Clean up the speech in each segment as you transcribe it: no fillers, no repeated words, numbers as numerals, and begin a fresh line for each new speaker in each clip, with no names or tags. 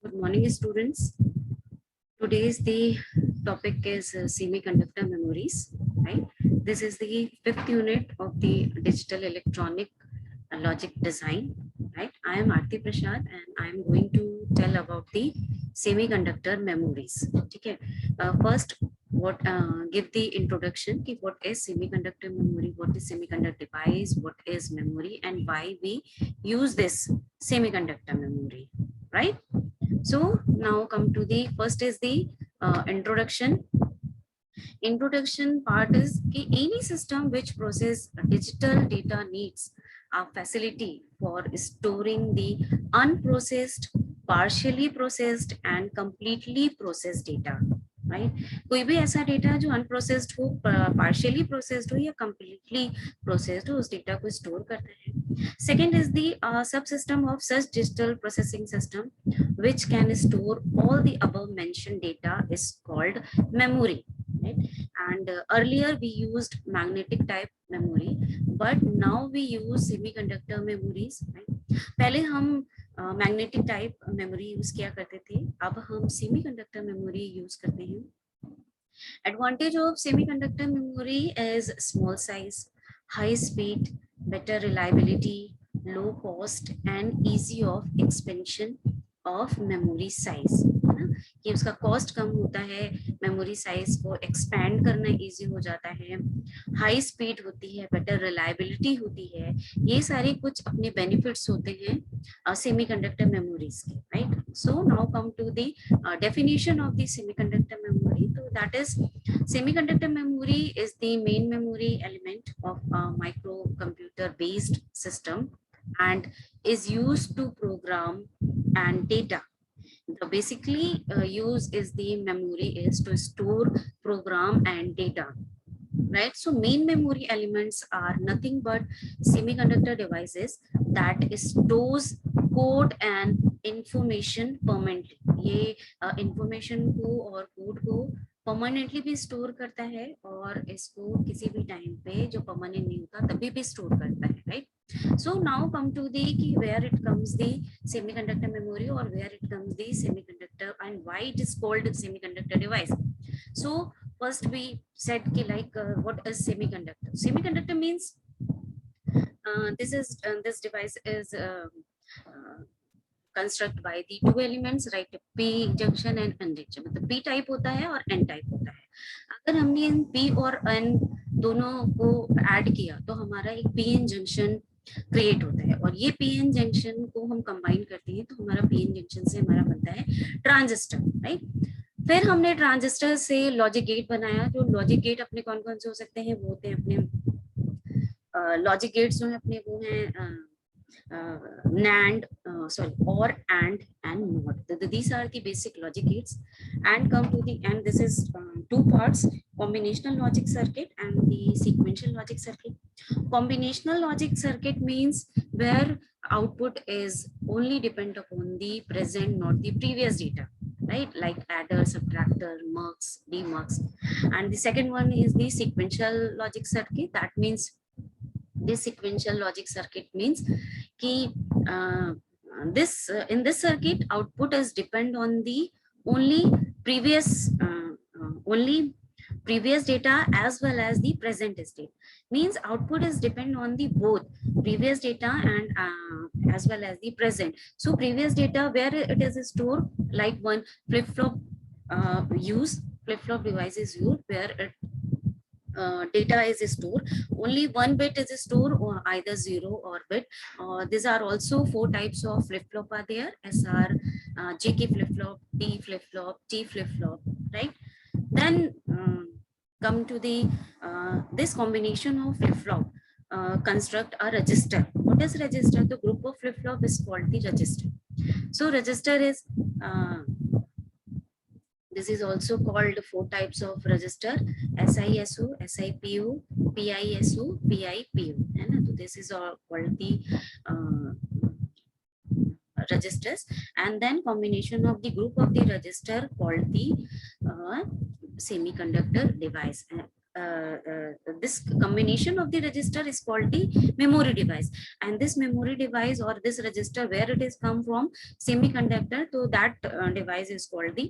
Good morning, students. Today's the topic is semiconductor memories, right? This is the fifth unit of the digital electronic logic design, right? I am Aarti Prasad and I am going to tell about the semiconductor memories. Okay. First, give the introduction ki what is semiconductor memory, what is semiconductor device, what is memory, and why we use this semiconductor memory, right? So now come to the first is the introduction. Introduction part is कि any system which process digital data needs a facility for storing the unprocessed, partially processed and completely processed data. Right कोई भी ऐसा data जो unprocessed हो, partially processed हो या completely processed हो, उस डेटा को स्टोर करता है. Second is the sub system of such digital processing system which can store all the above mentioned data is called memory, right? And earlier we used magnetic type memory, but now we use semiconductor memories, right? पहले हम magnetic type memory use किया करते थे, अब हम semiconductor memory use करते हैं. Advantage of semiconductor memory is small size, high speed, better reliability, low cost and easy of expansion of memory size, है ना, कि उसका कॉस्ट कम होता है, मेमोरी साइज को एक्सपैंड करना इजी हो जाता है, हाई स्पीड होती है, बेटर रिलायबिलिटी होती है. ये सारे कुछ अपने बेनिफिट्स होते हैं सेमीकंडक्टर मेमोरीज के, right. So now come to the definition of the semiconductor memory. So that is, semiconductor memory is the main memory element of a microcomputer based system and is used to program and data. The basically use is the memory is to store, program and data, right? So main memory elements are nothing but semiconductor devices that stores code and information permanently. ये information को और code को permanently भी store करता है और इसको किसी भी time पे जो permanent नहीं होता तभी भी store करता है, right? So now come to the where it comes the semiconductor memory or where it comes the semiconductor and why it is called semiconductor device. So first we said ki like what is semiconductor. Semiconductor means this device is construct by the two elements, right? P junction and N junction. मतलब P type होता है और N type होता है. अगर हमने इन P और N दोनों को ऐड किया तो हमारा एक PN जंक्शन क्रिएट होता है और ये PN जंक्शन को हम कंबाइन करते हैं तो हमारा PN जंक्शन से हमारा बनता है ट्रांजिस्टर, राइट. फिर हमने ट्रांजिस्टर से लॉजिक गेट बनाया. जो लॉजिक गेट अपने कौन कौन से हो सकते हैं, वो होते हैं अपने लॉजिक गेट्स जो है अपने वो हैं NAND, OR, and NOT. These are the basic logic gates. And come to the and this is two parts: combinational logic circuit and the sequential logic circuit. Combinational logic circuit means where output is only depend upon the present, not the previous data, right? Like adder, subtractor, mux, demux. And the second one is the sequential logic circuit. That means this sequential logic circuit means कि in this circuit output is depend on the only previous data as well as the present state. Means output is depend on the both previous data and as well as the present. So previous data where it is stored, like one flip-flop flip-flop device is used where it data is stored, only one bit is stored or either 0 or bit. These are also four types of flip-flop are there: SR, JK flip-flop, D flip-flop, T flip-flop, right? Then come to the this combination of flip-flop construct a register. What is register? The group of flip-flop is called the register. So register is this is also called four types of register: SISO, SIPO, PISO, PIPO. And this is all called the registers. And then combination of the group of the register called the semiconductor device. this combination of the register is called the memory device, and this memory device or this register where it is come from semiconductor, so that device is called the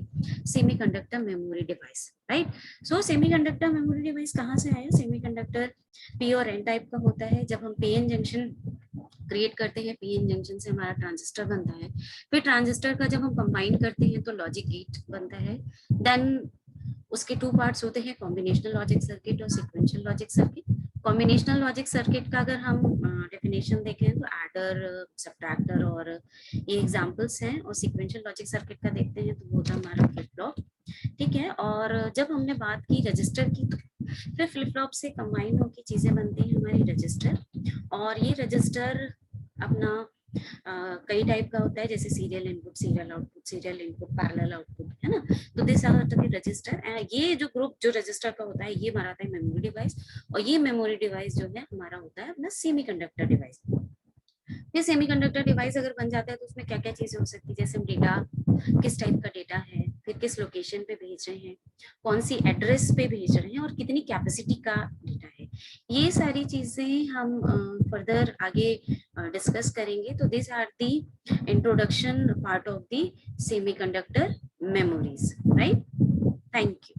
semiconductor memory device, right? So semiconductor memory device कहाँ से आया? semiconductor p और n type का होता है। जब हम pn junction create करते हैं, पीएन जंक्शन से हमारा ट्रांजिस्टर बनता है, फिर ट्रांजिस्टर का जब हम कंबाइन करते हैं तो लॉजिक गेट बनता है। देन उसके टू पार्ट्स होते हैं, कॉम्बिनेशनल लॉजिक सर्किट और sequential logic circuit. Combinational logic circuit का अगर हम डेफिनेशन देखें तो एडर, सब्ट्रैक्टर और ये एग्जांपल्स हैं, और सीक्वेंशियल लॉजिक सर्किट का देखते हैं तो वो होता है हमारा फ्लिप फ्लॉप, ठीक है। और जब हमने बात की रजिस्टर की, तो फिर फ्लिप फ्लॉप से कंबाइन होकर चीजें बनती हैं हमारी रजिस्टर, और ये रजिस्टर अपना कई टाइप का होता है, जैसे serial input, serial output, serial input, parallel output, है ना। तो दिस आर द रजिस्टर। ये जो ग्रुप जो रजिस्टर का होता है ये हमारा आता है मेमोरी डिवाइस, और ये मेमोरी डिवाइस जो है हमारा होता है अपना सेमीकंडक्टर डिवाइस। ये सेमीकंडक्टर डिवाइस अगर बन जाता है तो उसमें क्या क्या चीजें हो सकती है, जैसे हम डेटा, किस टाइप का डेटा है, फिर किस लोकेशन पे भेज रहे हैं, कौन सी एड्रेस पे भेज रहे हैं, और कितनी कैपेसिटी का डेटा है, ये सारी चीजें हम फर्दर आगे डिस्कस करेंगे। तो this are the introduction part of the semiconductor memories, right? Thank you.